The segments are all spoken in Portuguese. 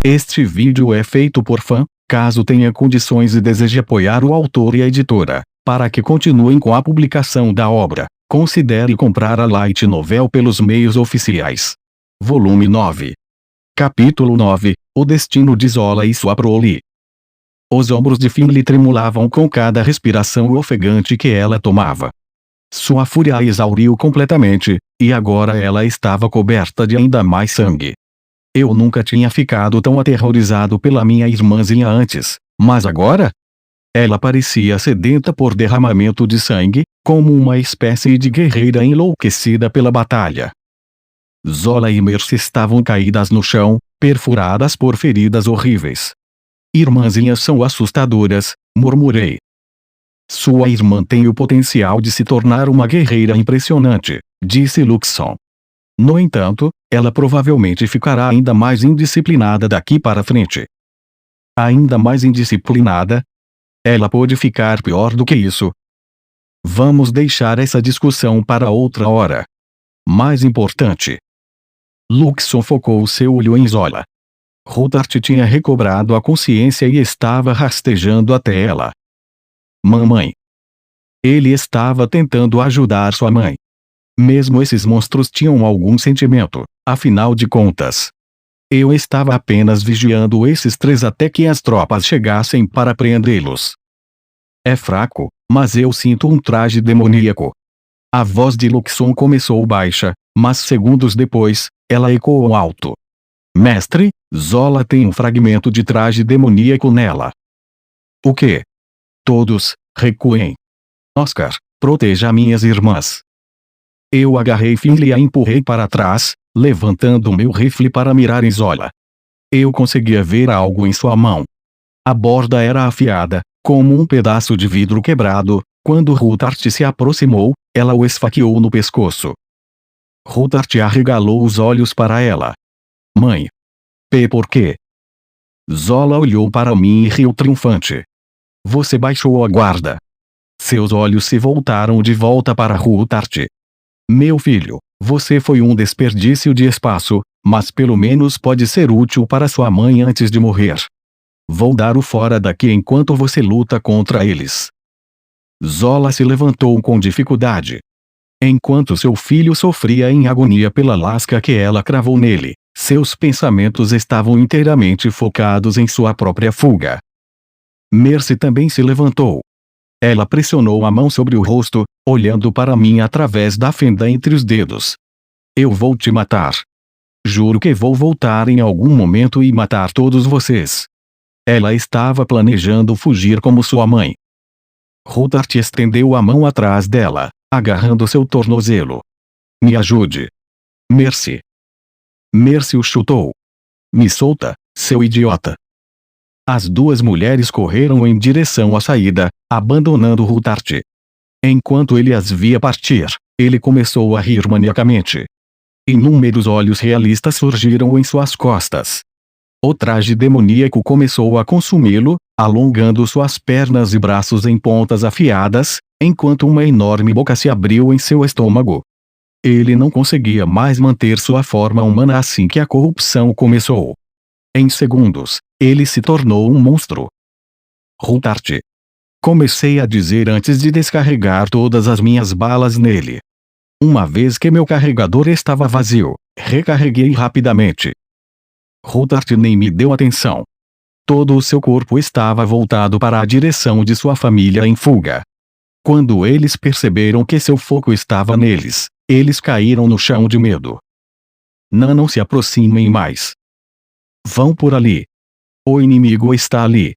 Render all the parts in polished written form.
Este vídeo é feito por fã. Caso tenha condições e deseje apoiar o autor e a editora, para que continuem com a publicação da obra, considere comprar a Light Novel pelos meios oficiais. Volume 9. Capítulo 9. O destino de Zola e sua prole. Os ombros de Finley tremulavam com cada respiração ofegante que ela tomava. Sua fúria a exauriu completamente, e agora ela estava coberta de ainda mais sangue. Eu nunca tinha ficado tão aterrorizado pela minha irmãzinha antes, mas agora? Ela parecia sedenta por derramamento de sangue, como uma espécie de guerreira enlouquecida pela batalha. Zola e Mercy estavam caídas no chão, perfuradas por feridas horríveis. Irmãzinhas são assustadoras, murmurei. Sua irmã tem o potencial de se tornar uma guerreira impressionante, disse Luxon. No entanto, ela provavelmente ficará ainda mais indisciplinada daqui para frente. Ainda mais indisciplinada? Ela pode ficar pior do que isso. Vamos deixar essa discussão para outra hora. Mais importante. Luxon focou seu olho em Zola. Rutart tinha recobrado a consciência e estava rastejando até ela. Mamãe. Ele estava tentando ajudar sua mãe. Mesmo esses monstros tinham algum sentimento, afinal de contas. Eu estava apenas vigiando esses três até que as tropas chegassem para prendê-los. É fraco, mas eu sinto um traje demoníaco. A voz de Luxon começou baixa, mas segundos depois, ela ecoou alto. Mestre, Zola tem um fragmento de traje demoníaco nela. O quê? Todos, recuem. Oscar, proteja minhas irmãs. Eu agarrei Finley e a empurrei para trás, levantando meu rifle para mirar em Zola. Eu conseguia ver algo em sua mão. A borda era afiada, como um pedaço de vidro quebrado. Quando Rutart se aproximou, ela o esfaqueou no pescoço. Rutart arregalou os olhos para ela. Mãe. Por quê? Zola olhou para mim e riu triunfante. Você baixou a guarda. Seus olhos se voltaram de volta para Rutart. Meu filho, você foi um desperdício de espaço, mas pelo menos pode ser útil para sua mãe antes de morrer. Vou dar-o fora daqui enquanto você luta contra eles. Zola se levantou com dificuldade. Enquanto seu filho sofria em agonia pela lasca que ela cravou nele, seus pensamentos estavam inteiramente focados em sua própria fuga. Mercy também se levantou. Ela pressionou a mão sobre o rosto, olhando para mim através da fenda entre os dedos. Eu vou te matar. Juro que vou voltar em algum momento e matar todos vocês. Ela estava planejando fugir como sua mãe. Rutart estendeu a mão atrás dela, agarrando seu tornozelo. Me ajude. Mercy. Mercy o chutou. Me solta, seu idiota. As duas mulheres correram em direção à saída, abandonando Rutart. Enquanto ele as via partir, ele começou a rir maniacamente. Inúmeros olhos realistas surgiram em suas costas. O traje demoníaco começou a consumi-lo, alongando suas pernas e braços em pontas afiadas, enquanto uma enorme boca se abriu em seu estômago. Ele não conseguia mais manter sua forma humana assim que a corrupção começou. Em segundos, ele se tornou um monstro. Rutart. Comecei a dizer antes de descarregar todas as minhas balas nele. Uma vez que meu carregador estava vazio, recarreguei rapidamente. Rutart nem me deu atenção. Todo o seu corpo estava voltado para a direção de sua família em fuga. Quando eles perceberam que seu foco estava neles, eles caíram no chão de medo. Não se aproximem mais. Vão por ali. O inimigo está ali.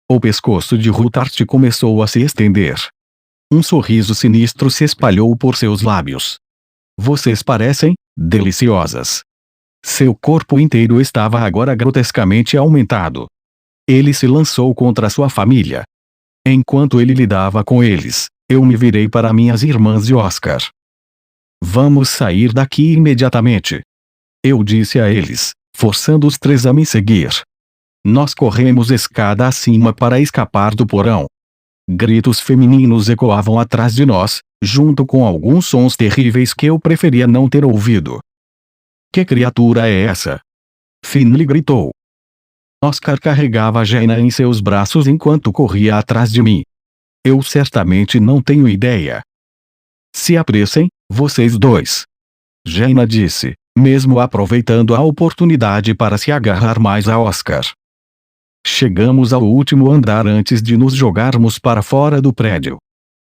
O pescoço de Rutart começou a se estender. Um sorriso sinistro se espalhou por seus lábios. Vocês parecem deliciosas. Seu corpo inteiro estava agora grotescamente aumentado. Ele se lançou contra sua família. Enquanto ele lidava com eles, eu me virei para minhas irmãs e Oscar. Vamos sair daqui imediatamente. Eu disse a eles, forçando os três a me seguir. Nós corremos escada acima para escapar do porão. Gritos femininos ecoavam atrás de nós, junto com alguns sons terríveis que eu preferia não ter ouvido. Que criatura é essa? Finley gritou. Oscar carregava Jaina em seus braços enquanto corria atrás de mim. Eu certamente não tenho ideia. Se apressem, vocês dois. Jaina disse, mesmo aproveitando a oportunidade para se agarrar mais a Oscar. Chegamos ao último andar antes de nos jogarmos para fora do prédio.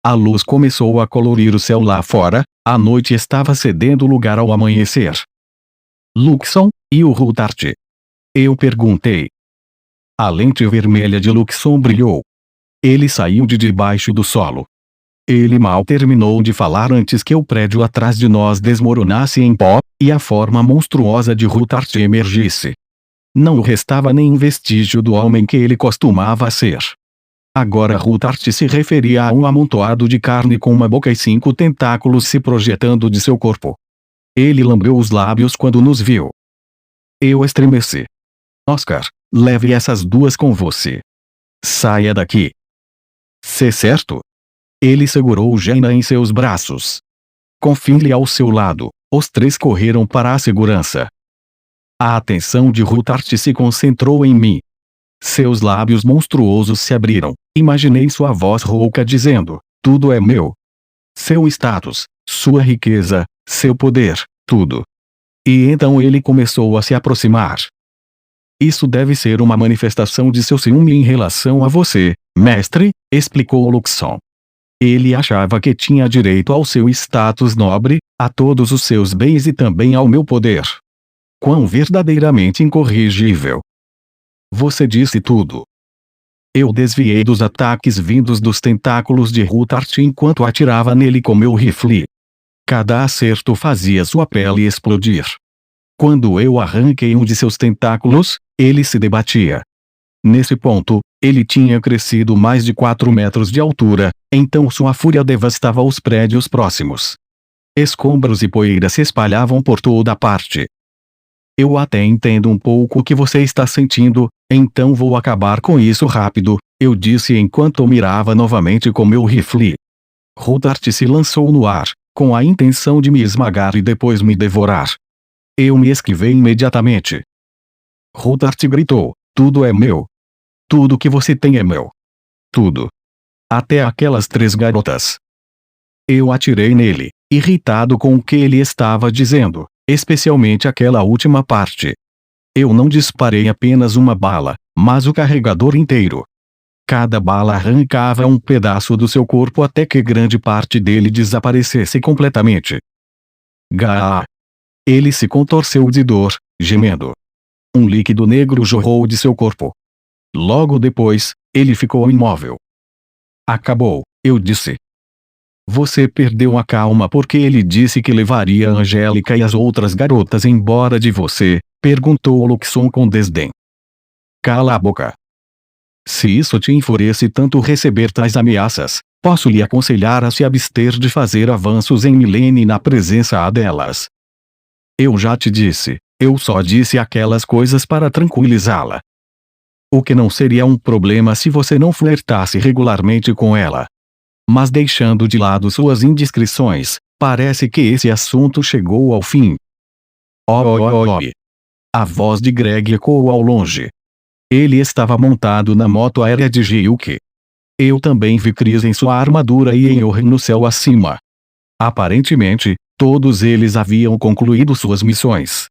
A luz começou a colorir o céu lá fora, a noite estava cedendo lugar ao amanhecer. Luxon, e o Rutart? Eu perguntei. A lente vermelha de Luxon brilhou. Ele saiu de debaixo do solo. Ele mal terminou de falar antes que o prédio atrás de nós desmoronasse em pó, e a forma monstruosa de Rutart emergisse. Não restava nem vestígio do homem que ele costumava ser. Agora Rutart se referia a um amontoado de carne com uma boca e 5 tentáculos se projetando de seu corpo. Ele lambeu os lábios quando nos viu. Eu estremeci. Oscar, leve essas duas com você. Saia daqui. Cê certo? Ele segurou Jaina em seus braços. Com Finley ao seu lado, os três correram para a segurança. A atenção de Rutart se concentrou em mim. Seus lábios monstruosos se abriram. Imaginei sua voz rouca dizendo, tudo é meu. Seu status, sua riqueza, seu poder, tudo. E então ele começou a se aproximar. Isso deve ser uma manifestação de seu ciúme em relação a você, mestre, explicou Luxon. Ele achava que tinha direito ao seu status nobre, a todos os seus bens e também ao meu poder. Quão verdadeiramente incorrigível. Você disse tudo. Eu desviei dos ataques vindos dos tentáculos de Rutart enquanto atirava nele com meu rifle. Cada acerto fazia sua pele explodir. Quando eu arranquei um de seus tentáculos, ele se debatia. Nesse ponto, ele tinha crescido mais de 4 metros de altura, então sua fúria devastava os prédios próximos. Escombros e poeira se espalhavam por toda parte. Eu até entendo um pouco o que você está sentindo, então vou acabar com isso rápido, eu disse enquanto mirava novamente com meu rifle. Rutart se lançou no ar, com a intenção de me esmagar e depois me devorar. Eu me esquivei imediatamente. Rutart gritou, tudo é meu. Tudo que você tem é meu. Tudo. Até aquelas 3 garotas. Eu atirei nele, irritado com o que ele estava dizendo, especialmente aquela última parte. Eu não disparei apenas uma bala, mas o carregador inteiro. Cada bala arrancava um pedaço do seu corpo até que grande parte dele desaparecesse completamente. Gaaah! Ele se contorceu de dor, gemendo. Um líquido negro jorrou de seu corpo. Logo depois, ele ficou imóvel. Acabou, eu disse. Você perdeu a calma porque ele disse que levaria a Angélica e as outras garotas embora de você, perguntou Luxon com desdém. Cala a boca. Se isso te enfurece tanto receber tais ameaças, posso lhe aconselhar a se abster de fazer avanços em Milene na presença delas. Eu já te disse, eu só disse aquelas coisas para tranquilizá-la. O que não seria um problema se você não flertasse regularmente com ela. Mas deixando de lado suas indiscrições, parece que esse assunto chegou ao fim. Oi. A voz de Greg ecoou ao longe. Ele estava montado na moto aérea de Ryuki. Eu também vi Chris em sua armadura e em Oren no céu acima. Aparentemente, todos eles haviam concluído suas missões.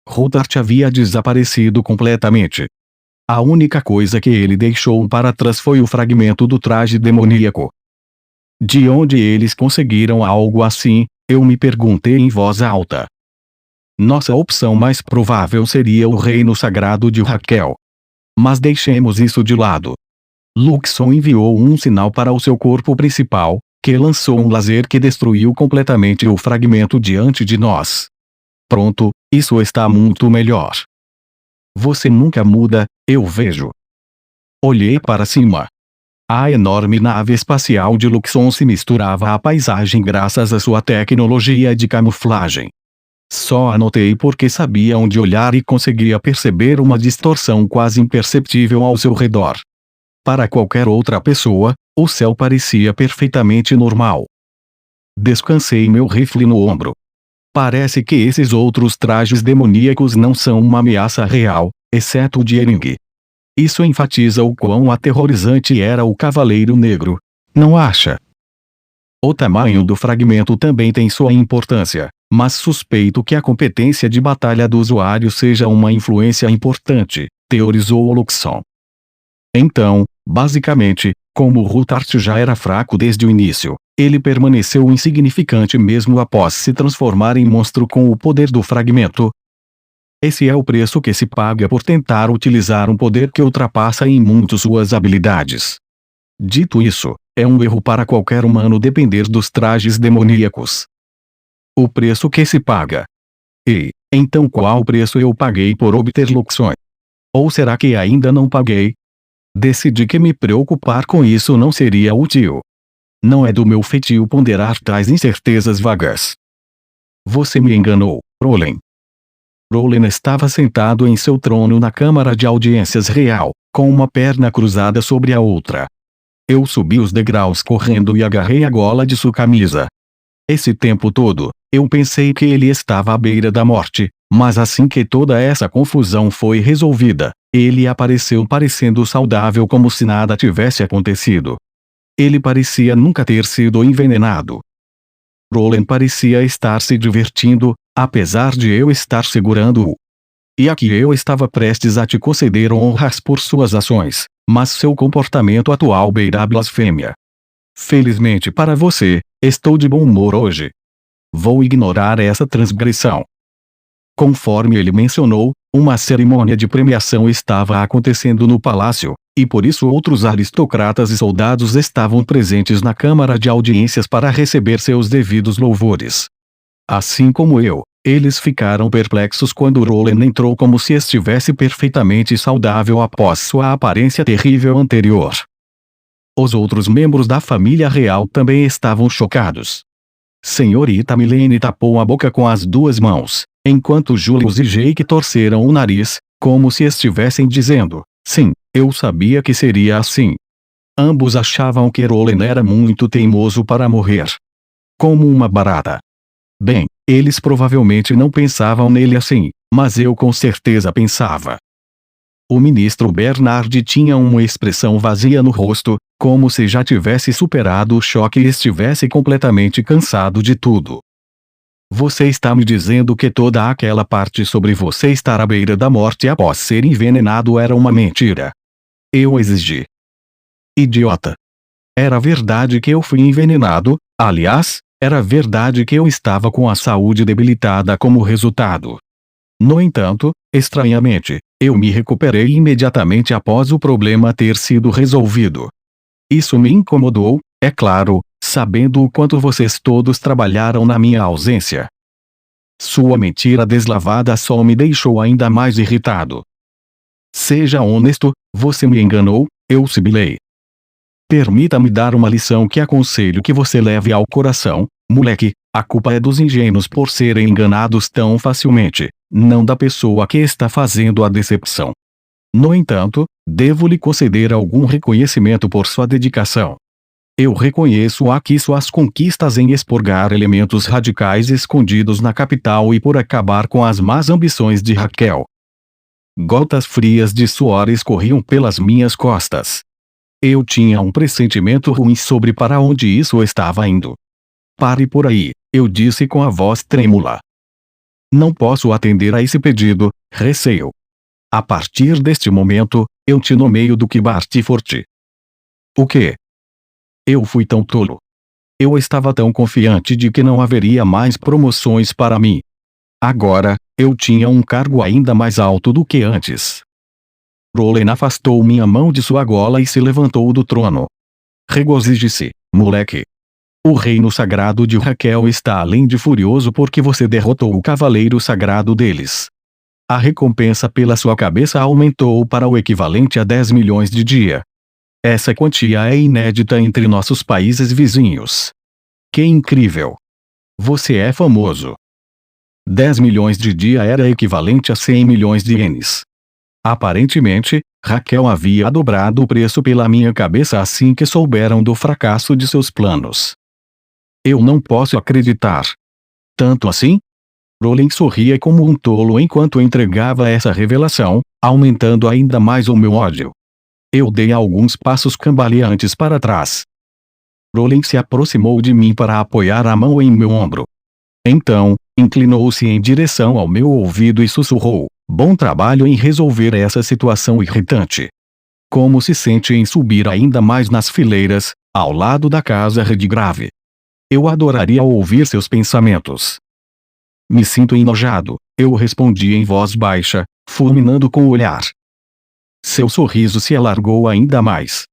Rutart havia desaparecido completamente. A única coisa que ele deixou para trás foi o fragmento do traje demoníaco. De onde eles conseguiram algo assim, eu me perguntei em voz alta. Nossa opção mais provável seria o reino sagrado de Raquel. Mas deixemos isso de lado. Luxon enviou um sinal para o seu corpo principal, que lançou um laser que destruiu completamente o fragmento diante de nós. Pronto, isso está muito melhor. Você nunca muda, eu vejo. Olhei para cima. A enorme nave espacial de Luxon se misturava à paisagem graças à sua tecnologia de camuflagem. Só anotei porque sabia onde olhar e conseguia perceber uma distorção quase imperceptível ao seu redor. Para qualquer outra pessoa, o céu parecia perfeitamente normal. Descansei meu rifle no ombro. Parece que esses outros trajes demoníacos não são uma ameaça real, exceto o de Ering. Isso enfatiza o quão aterrorizante era o Cavaleiro Negro, não acha? O tamanho do fragmento também tem sua importância, mas suspeito que a competência de batalha do usuário seja uma influência importante, teorizou Luxon. Então, basicamente, como Rutart já era fraco desde o início, ele permaneceu insignificante mesmo após se transformar em monstro com o poder do fragmento. Esse é o preço que se paga por tentar utilizar um poder que ultrapassa em muito suas habilidades. Dito isso, é um erro para qualquer humano depender dos trajes demoníacos. O preço que se paga. E, então qual preço eu paguei por obter Luxon? Ou será que ainda não paguei? Decidi que me preocupar com isso não seria útil. Não é do meu feitio ponderar tais incertezas vagas. Você me enganou, Roland. Roland estava sentado em seu trono na Câmara de Audiências Real, com uma perna cruzada sobre a outra. Eu subi os degraus correndo e agarrei a gola de sua camisa. Esse tempo todo, eu pensei que ele estava à beira da morte, mas assim que toda essa confusão foi resolvida, ele apareceu parecendo saudável como se nada tivesse acontecido. Ele parecia nunca ter sido envenenado. Roland parecia estar se divertindo, apesar de eu estar segurando-o. E aqui eu estava prestes a te conceder honras por suas ações, mas seu comportamento atual beira a blasfêmia. Felizmente para você, estou de bom humor hoje. Vou ignorar essa transgressão. Conforme ele mencionou, uma cerimônia de premiação estava acontecendo no palácio, e por isso outros aristocratas e soldados estavam presentes na Câmara de Audiências para receber seus devidos louvores. Assim como eu, eles ficaram perplexos quando Roland entrou como se estivesse perfeitamente saudável após sua aparência terrível anterior. Os outros membros da família real também estavam chocados. Senhorita Milene tapou a boca com as duas mãos, enquanto Julius e Jake torceram o nariz, como se estivessem dizendo, sim, eu sabia que seria assim. Ambos achavam que Roland era muito teimoso para morrer. Como uma barata. Bem, eles provavelmente não pensavam nele assim, mas eu com certeza pensava. O ministro Bernard tinha uma expressão vazia no rosto, como se já tivesse superado o choque e estivesse completamente cansado de tudo. Você está me dizendo que toda aquela parte sobre você estar à beira da morte após ser envenenado era uma mentira? Eu exigi. Idiota. Era verdade que eu fui envenenado, aliás, era verdade que eu estava com a saúde debilitada como resultado. No entanto, estranhamente, eu me recuperei imediatamente após o problema ter sido resolvido. Isso me incomodou, é claro, sabendo o quanto vocês todos trabalharam na minha ausência. Sua mentira deslavada só me deixou ainda mais irritado. Seja honesto, você me enganou, eu sibilei. Permita-me dar uma lição que aconselho que você leve ao coração, moleque, a culpa é dos ingênuos por serem enganados tão facilmente, não da pessoa que está fazendo a decepção. No entanto, devo lhe conceder algum reconhecimento por sua dedicação. Eu reconheço aqui suas conquistas em expurgar elementos radicais escondidos na capital e por acabar com as más ambições de Raquel. Gotas frias de suor escorriam pelas minhas costas. Eu tinha um pressentimento ruim sobre para onde isso estava indo. Pare por aí, eu disse com a voz trêmula. Não posso atender a esse pedido, receio. A partir deste momento, eu te nomeio Duque Bartyford. O quê? Eu fui tão tolo. Eu estava tão confiante de que não haveria mais promoções para mim. Agora, eu tinha um cargo ainda mais alto do que antes. Roland afastou minha mão de sua gola e se levantou do trono. Regozije-se, moleque. O reino sagrado de Raquel está além de furioso porque você derrotou o cavaleiro sagrado deles. A recompensa pela sua cabeça aumentou para o equivalente a 10 milhões de dia. Essa quantia é inédita entre nossos países vizinhos. Que incrível! Você é famoso. 10 milhões de dia era equivalente a 100 milhões de ienes. Aparentemente, Raquel havia dobrado o preço pela minha cabeça assim que souberam do fracasso de seus planos. Eu não posso acreditar. Tanto assim? Roland sorria como um tolo enquanto entregava essa revelação, aumentando ainda mais o meu ódio. Eu dei alguns passos cambaleantes para trás. Roland se aproximou de mim para apoiar a mão em meu ombro. Então, inclinou-se em direção ao meu ouvido e sussurrou: "Bom trabalho em resolver essa situação irritante. Como se sente em subir ainda mais nas fileiras, ao lado da casa Redgrave? Eu adoraria ouvir seus pensamentos." "Me sinto enojado", eu respondi em voz baixa, fulminando com o olhar. Seu sorriso se alargou ainda mais.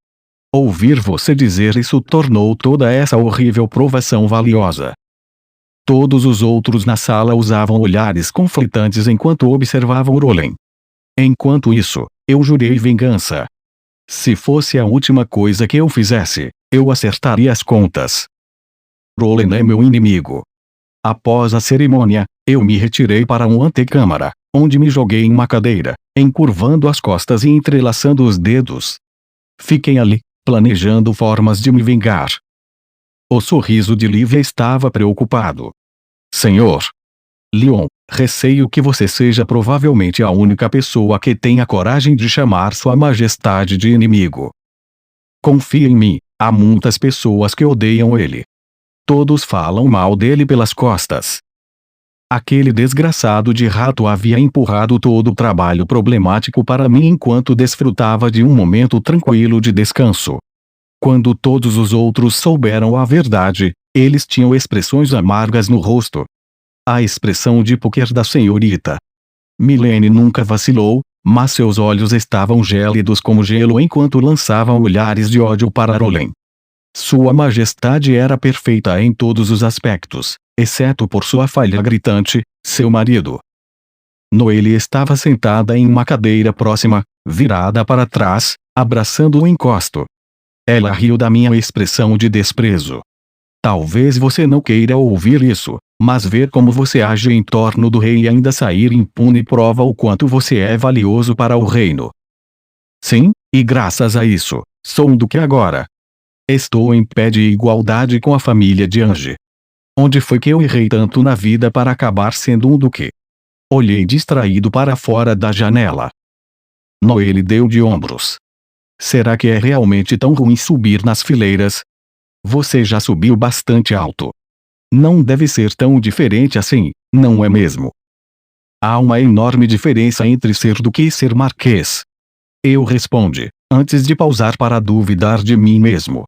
Ouvir você dizer isso tornou toda essa horrível provação valiosa. Todos os outros na sala usavam olhares conflitantes enquanto observavam Roland. Enquanto isso, eu jurei vingança. Se fosse a última coisa que eu fizesse, eu acertaria as contas. Roland é meu inimigo. Após a cerimônia, eu me retirei para uma antecâmara, onde me joguei em uma cadeira, encurvando as costas e entrelaçando os dedos. Fiquei ali, planejando formas de me vingar. O sorriso de Lívia estava preocupado. "Senhor Leon, receio que você seja provavelmente a única pessoa que tenha coragem de chamar Sua Majestade de inimigo. Confie em mim, há muitas pessoas que odeiam ele. Todos falam mal dele pelas costas." Aquele desgraçado de rato havia empurrado todo o trabalho problemático para mim enquanto desfrutava de um momento tranquilo de descanso. Quando todos os outros souberam a verdade, eles tinham expressões amargas no rosto. A expressão de poker da senhorita Milene nunca vacilou, mas seus olhos estavam gélidos como gelo enquanto lançavam olhares de ódio para Roland. Sua Majestade era perfeita em todos os aspectos, exceto por sua falha gritante, seu marido. Noelle estava sentada em uma cadeira próxima, virada para trás, abraçando o encosto. Ela riu da minha expressão de desprezo. "Talvez você não queira ouvir isso, mas ver como você age em torno do rei e ainda sair impune prova o quanto você é valioso para o reino. Sim, e graças a isso, sou um duque agora. Estou em pé de igualdade com a família de Ange. Onde foi que eu errei tanto na vida para acabar sendo um duque?" Olhei distraído para fora da janela. Noelle deu de ombros. "Será que é realmente tão ruim subir nas fileiras? Você já subiu bastante alto. Não deve ser tão diferente assim, não é mesmo? Há uma enorme diferença entre ser duque e ser marquês." Eu respondi, antes de pausar para duvidar de mim mesmo.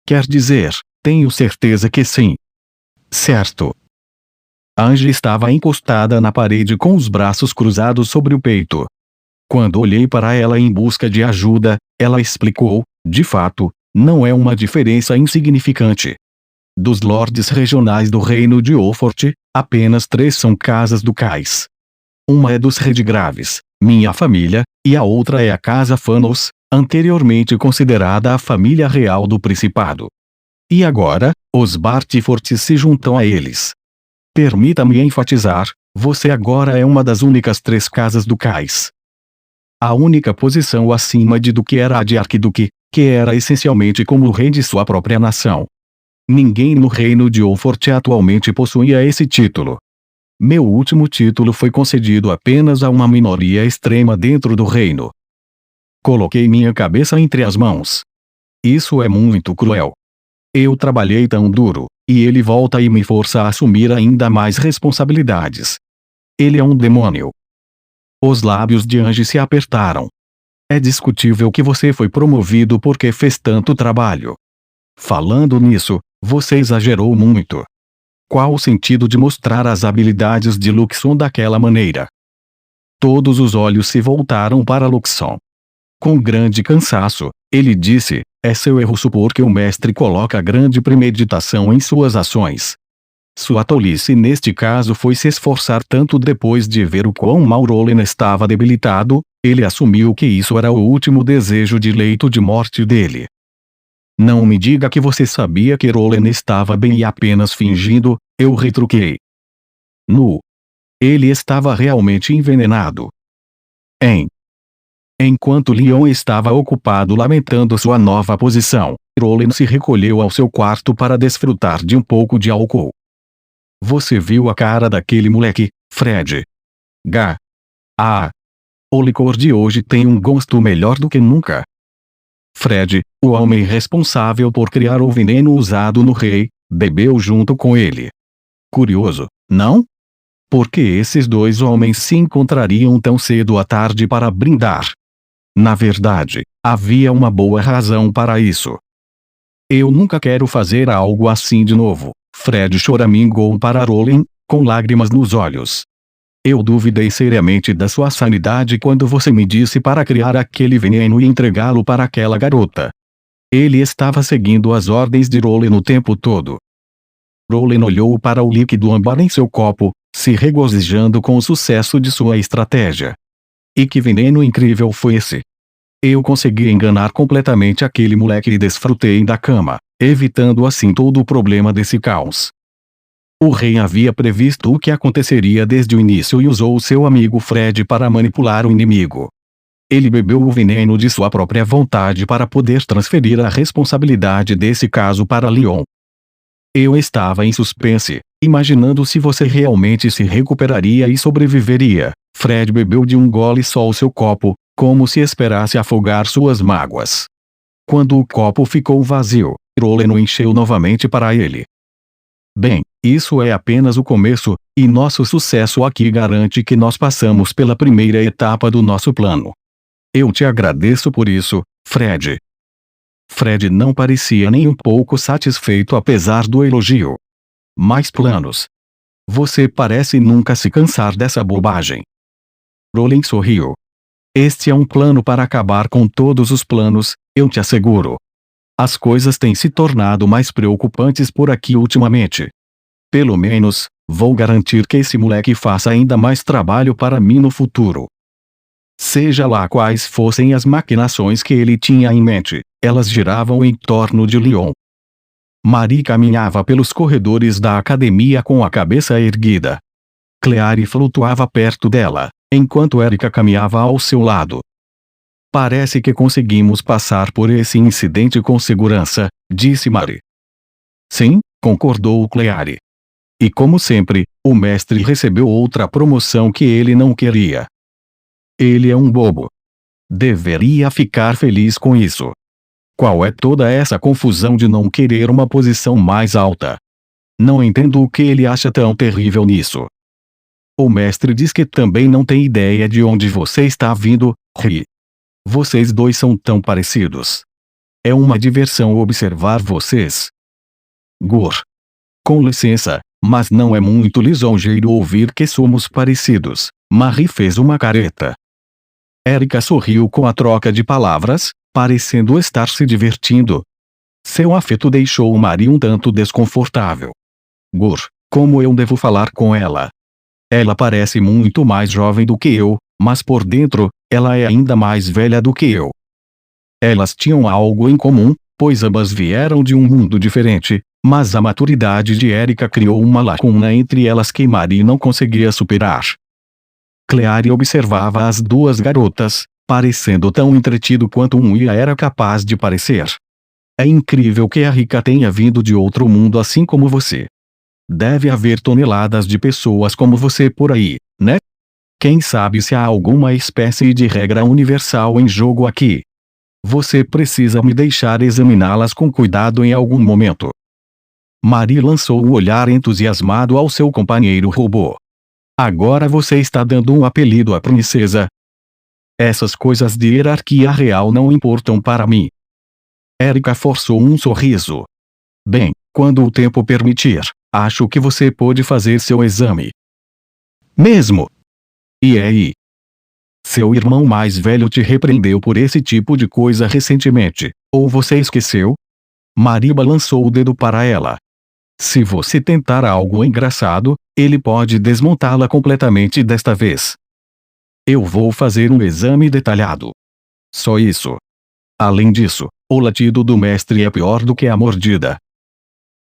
Quer dizer, tenho certeza que sim." "Certo." Ange estava encostada na parede com os braços cruzados sobre o peito. Quando olhei para ela em busca de ajuda, ela explicou: "De fato, não é uma diferença insignificante. Dos lordes regionais do reino de Oxford, apenas 3 são casas ducais. Uma é dos Redgraves, minha família, e a outra é a casa Fanos, anteriormente considerada a família real do Principado. E agora, os Bartyforts se juntam a eles. Permita-me enfatizar, você agora é uma das únicas 3 casas ducais. A única posição acima de duque era a de arquiduque, que era essencialmente como o rei de sua própria nação. Ninguém no reino de Oxford atualmente possuía esse título. Meu último título foi concedido apenas a uma minoria extrema dentro do reino." Coloquei minha cabeça entre as mãos. Isso é muito cruel. Eu trabalhei tão duro, e ele volta e me força a assumir ainda mais responsabilidades. Ele é um demônio. Os lábios de Ange se apertaram. "É discutível que você foi promovido porque fez tanto trabalho. Falando nisso, você exagerou muito. Qual o sentido de mostrar as habilidades de Luxon daquela maneira?" Todos os olhos se voltaram para Luxon. Com grande cansaço, ele disse: "É seu erro supor que o mestre coloca grande premeditação em suas ações. Sua tolice neste caso foi se esforçar tanto depois de ver o quão mal Roland estava debilitado, ele assumiu que isso era o último desejo de leito de morte dele. Não me diga que você sabia que Roland estava bem e apenas fingindo", eu retruquei. Ele estava realmente envenenado. Enquanto Leon estava ocupado lamentando sua nova posição, Roland se recolheu ao seu quarto para desfrutar de um pouco de álcool. "Você viu a cara daquele moleque, Fred?" O licor de hoje tem um gosto melhor do que nunca. Fred, o homem responsável por criar o veneno usado no rei, bebeu junto com ele. Curioso, não? Por que esses dois homens se encontrariam tão cedo à tarde para brindar? Na verdade, havia uma boa razão para isso. Eu nunca quero fazer algo assim de novo, Fred choramingou para Rowling, com lágrimas nos olhos. Eu duvidei seriamente da sua sanidade quando você me disse para criar aquele veneno e entregá-lo para aquela garota. Ele estava seguindo as ordens de Rowling o tempo todo. Rowling olhou para o líquido âmbar em seu copo, se regozijando com o sucesso de sua estratégia. E que veneno incrível foi esse! Eu consegui enganar completamente aquele moleque e desfrutei da cama, evitando assim todo o problema desse caos. O rei havia previsto o que aconteceria desde o início e usou seu amigo Fred para manipular o inimigo. Ele bebeu o veneno de sua própria vontade para poder transferir a responsabilidade desse caso para Leon. Eu estava em suspense, imaginando se você realmente se recuperaria e sobreviveria. Fred bebeu de um gole só o seu copo, como se esperasse afogar suas mágoas. Quando o copo ficou vazio, Rowling o encheu novamente para ele. Bem, isso é apenas o começo, e nosso sucesso aqui garante que nós passamos pela primeira etapa do nosso plano. Eu te agradeço por isso, Fred. Fred não parecia nem um pouco satisfeito apesar do elogio. Mais planos? Você parece nunca se cansar dessa bobagem. Rowling sorriu. Este é um plano para acabar com todos os planos, eu te asseguro. As coisas têm se tornado mais preocupantes por aqui ultimamente. Pelo menos, vou garantir que esse moleque faça ainda mais trabalho para mim no futuro. Seja lá quais fossem as maquinações que ele tinha em mente, elas giravam em torno de Leon. Marie caminhava pelos corredores da academia com a cabeça erguida. Clary flutuava perto dela, enquanto Erica caminhava ao seu lado. Parece que conseguimos passar por esse incidente com segurança, disse Marie. Sim, concordou Clary. E como sempre, o mestre recebeu outra promoção que ele não queria. Ele é um bobo. Deveria ficar feliz com isso. Qual é toda essa confusão de não querer uma posição mais alta? Não entendo o que ele acha tão terrível nisso. O mestre diz que também não tem ideia de onde você está vindo, ri. Vocês dois são tão parecidos. É uma diversão observar vocês. Gur. Com licença, mas não é muito lisonjeiro ouvir que somos parecidos. Marie fez uma careta. Erica sorriu com a troca de palavras, parecendo estar se divertindo. Seu afeto deixou Marie um tanto desconfortável. Gur, como eu devo falar com ela? Ela parece muito mais jovem do que eu, mas por dentro, ela é ainda mais velha do que eu. Elas tinham algo em comum, pois ambas vieram de um mundo diferente, mas a maturidade de Erica criou uma lacuna entre elas que Marie não conseguia superar. Clary observava as duas garotas, parecendo tão entretido quanto um ia era capaz de parecer. É incrível que a Rica tenha vindo de outro mundo assim como você. Deve haver toneladas de pessoas como você por aí, né? Quem sabe se há alguma espécie de regra universal em jogo aqui. Você precisa me deixar examiná-las com cuidado em algum momento. Marie lançou um olhar entusiasmado ao seu companheiro robô. Agora você está dando um apelido à princesa. Essas coisas de hierarquia real não importam para mim. Erica forçou um sorriso. Bem, quando o tempo permitir, acho que você pode fazer seu exame. Mesmo? E aí? Seu irmão mais velho te repreendeu por esse tipo de coisa recentemente, ou você esqueceu? Marie balançou o dedo para ela. Se você tentar algo engraçado, ele pode desmontá-la completamente desta vez. Eu vou fazer um exame detalhado. Só isso. Além disso, o latido do mestre é pior do que a mordida.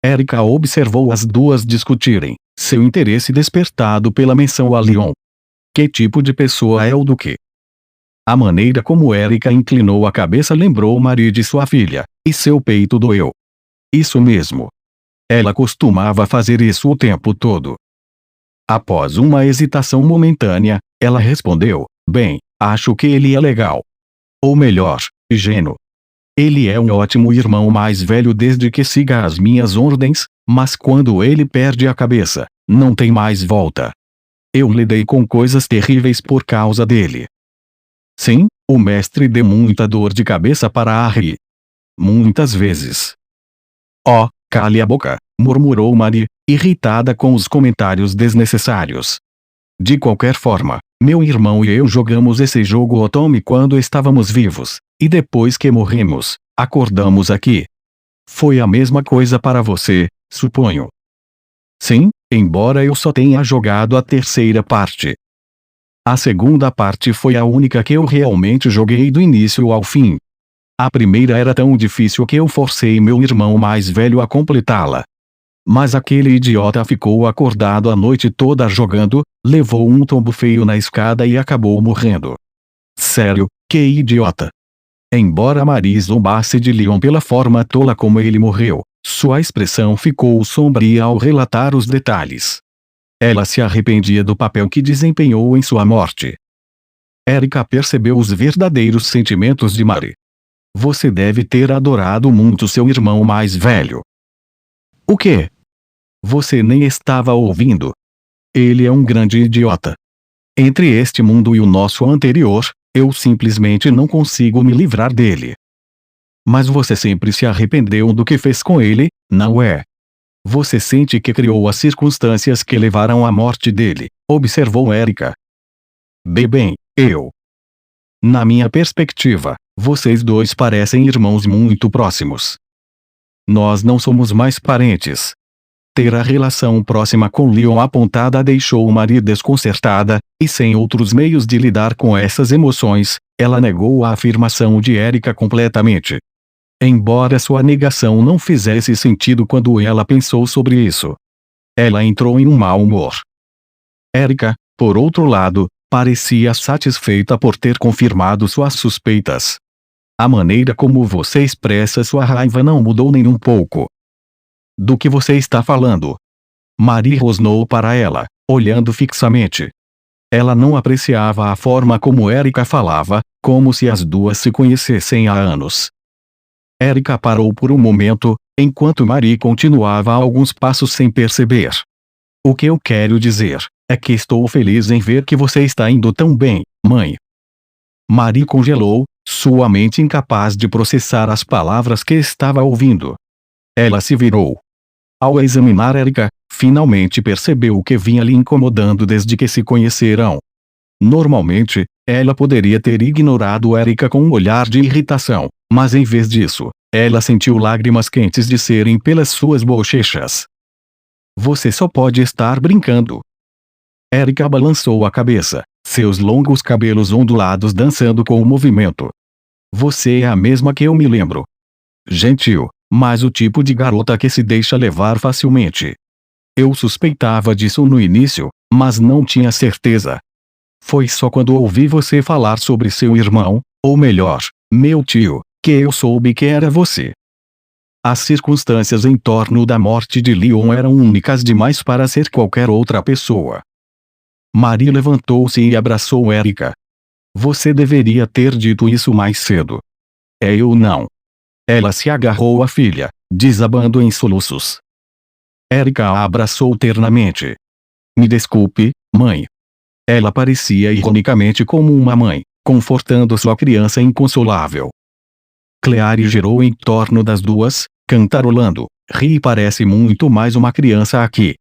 Erica observou as duas discutirem, seu interesse despertado pela menção a Leon. Que tipo de pessoa é o Duque? A maneira como Erica inclinou a cabeça lembrou Marie de sua filha, e seu peito doeu. Isso mesmo. Ela costumava fazer isso o tempo todo. Após uma hesitação momentânea, ela respondeu, bem, Acho que ele é legal. Ou melhor, ingênuo. Ele é um ótimo irmão mais velho desde que siga as minhas ordens, mas quando ele perde a cabeça, não tem mais volta. Eu lidei com coisas terríveis por causa dele. Sim, o mestre deu muita dor de cabeça para Harry. Muitas vezes. Oh, cale a boca, murmurou Mary, irritada com os comentários desnecessários. De qualquer forma, meu irmão e eu jogamos esse jogo Otome quando estávamos vivos, e depois que morremos, acordamos aqui. Foi a mesma coisa para você, suponho. Sim, embora eu só tenha jogado a terceira parte. A segunda parte foi a única que eu realmente joguei do início ao fim. A primeira era tão difícil que eu forcei meu irmão mais velho a completá-la. Mas aquele idiota ficou acordado a noite toda jogando, levou um tombo feio na escada e acabou morrendo. Sério, que idiota! Embora Mary zombasse de Leon pela forma tola como ele morreu, sua expressão ficou sombria ao relatar os detalhes. Ela se arrependia do papel que desempenhou em sua morte. Erica percebeu os verdadeiros sentimentos de Mary. Você deve ter adorado muito seu irmão mais velho. O quê? Você nem estava ouvindo. Ele é um grande idiota. Entre este mundo e o nosso anterior, eu simplesmente não consigo me livrar dele. Mas você sempre se arrependeu do que fez com ele, não é? Você sente que criou as circunstâncias que levaram à morte dele, observou Erica. Bem, na minha perspectiva, vocês dois parecem irmãos muito próximos. Nós não somos mais parentes. Ter a relação próxima com Leon apontada deixou Mary desconcertada, e sem outros meios de lidar com essas emoções, ela negou a afirmação de Erica completamente. Embora sua negação não fizesse sentido quando ela pensou sobre isso. Ela entrou em um mau humor. Erica, por outro lado, parecia satisfeita por ter confirmado suas suspeitas. A maneira como você expressa sua raiva não mudou nem um pouco. Do que você está falando? Mary rosnou para ela, olhando fixamente. Ela não apreciava a forma como Erica falava, como se as duas se conhecessem há anos. Erica parou por um momento, enquanto Mary continuava a alguns passos sem perceber. O que eu quero dizer é que estou feliz em ver que você está indo tão bem, mãe. Mary congelou, sua mente incapaz de processar as palavras que estava ouvindo. Ela se virou. Ao examinar Erica, finalmente percebeu o que vinha lhe incomodando desde que se conheceram. Normalmente, ela poderia ter ignorado Erica com um olhar de irritação, mas em vez disso, ela sentiu lágrimas quentes descerem pelas suas bochechas. Você só pode estar brincando. Erica balançou a cabeça, seus longos cabelos ondulados dançando com o movimento. Você é a mesma que eu me lembro. Gentil, mas o tipo de garota que se deixa levar facilmente. Eu suspeitava disso no início, mas não tinha certeza. Foi só quando ouvi você falar sobre seu irmão, ou melhor, meu tio, que eu soube que era você. As circunstâncias em torno da morte de Leon eram únicas demais para ser qualquer outra pessoa. Mary levantou-se e abraçou Erica. Você deveria ter dito isso mais cedo. Eu não. Ela se agarrou à filha, desabando em soluços. Erica a abraçou ternamente. Me desculpe, mãe. Ela parecia ironicamente como uma mãe, confortando sua criança inconsolável. Clary girou em torno das duas, cantarolando. Ri parece muito mais uma criança aqui,